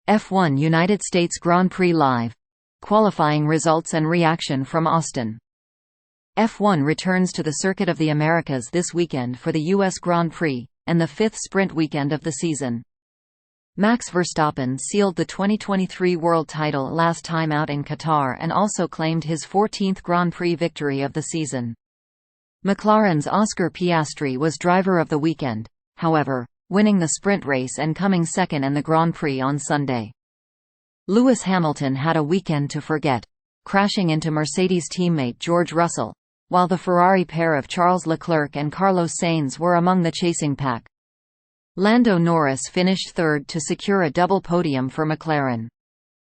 F1 United States Grand Prix Live. Qualifying results and reaction from Austin. F1 returns to the Circuit of the Americas this weekend for the US Grand Prix, and the fifth sprint weekend of the season. Max Verstappen sealed the 2023 world title last time out in Qatar and also claimed his 14th Grand Prix victory of the season. McLaren's Oscar Piastri was driver of the weekend, however, winning the sprint race and coming second in the Grand Prix on Sunday. Lewis Hamilton had a weekend to forget, crashing into Mercedes teammate George Russell, while the Ferrari pair of Charles Leclerc and Carlos Sainz were among the chasing pack. Lando Norris finished third to secure a double podium for McLaren.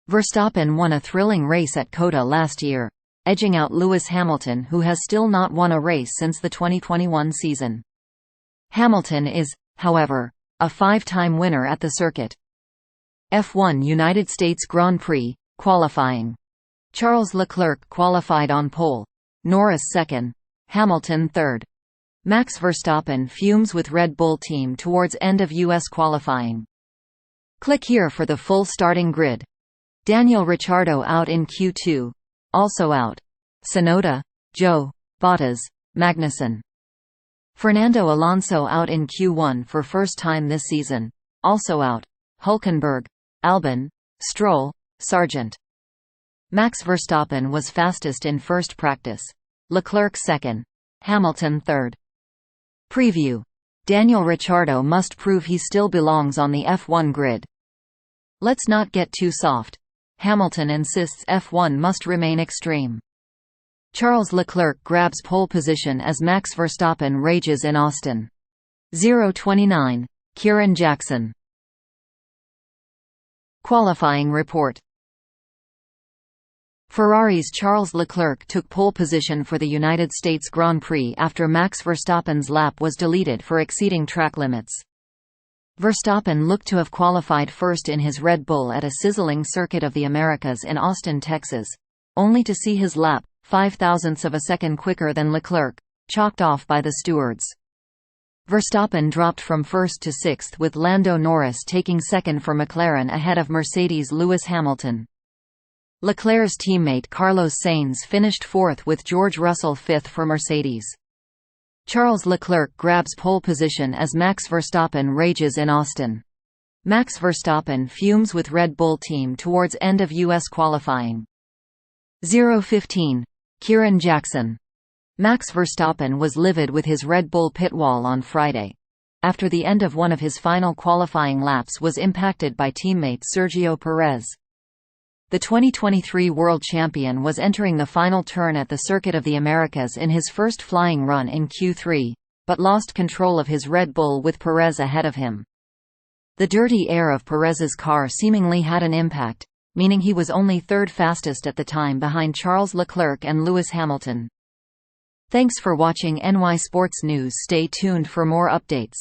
Verstappen won a thrilling race at COTA last year, edging out Lewis Hamilton, who has still not won a race since the 2021 season. Hamilton is, however, a five-time winner at the circuit. F1 United States Grand Prix, qualifying. Charles Leclerc qualified on pole, Norris second, Hamilton third. Max Verstappen fumes with Red Bull team towards end of US qualifying. Click here for the full starting grid. Daniel Ricciardo out in Q2. Also out: Tsunoda, Joe, Bottas, Magnussen. Fernando Alonso out in Q1 for first time this season. Also out: Hülkenberg, Albon, Stroll, Sargent. Max Verstappen was fastest in first practice. Leclerc second. Hamilton third. Preview: Daniel Ricciardo must prove he still belongs on the F1 grid. Let's not get too soft. Hamilton insists F1 must remain extreme. Charles Leclerc grabs pole position as Max Verstappen rages in Austin. 0:29. Kieran Jackson. Qualifying report. Ferrari's Charles Leclerc took pole position for the United States Grand Prix after Max Verstappen's lap was deleted for exceeding track limits. Verstappen looked to have qualified first in his Red Bull at a sizzling Circuit of the Americas in Austin, Texas, only to see his lap, 0.005 of a second quicker than Leclerc, chalked off by the stewards. Verstappen dropped from first to sixth, with Lando Norris taking second for McLaren ahead of Mercedes' Lewis Hamilton. Leclerc's teammate Carlos Sainz finished fourth with George Russell fifth for Mercedes. Charles Leclerc grabs pole position as Max Verstappen rages in Austin. Max Verstappen fumes with Red Bull team towards end of US qualifying. 0:15. Kieran Jackson. Max Verstappen was livid with his Red Bull pit wall on Friday, after the end of one of his final qualifying laps was impacted by teammate Sergio Perez. The 2023 world champion was entering the final turn at the Circuit of the Americas in his first flying run in Q3, but lost control of his Red Bull with Perez ahead of him. The dirty air of Perez's car seemingly had an impact, meaning he was only third fastest at the time behind Charles Leclerc and Lewis Hamilton. Thanks for watching NY Sports News. Stay tuned for more updates.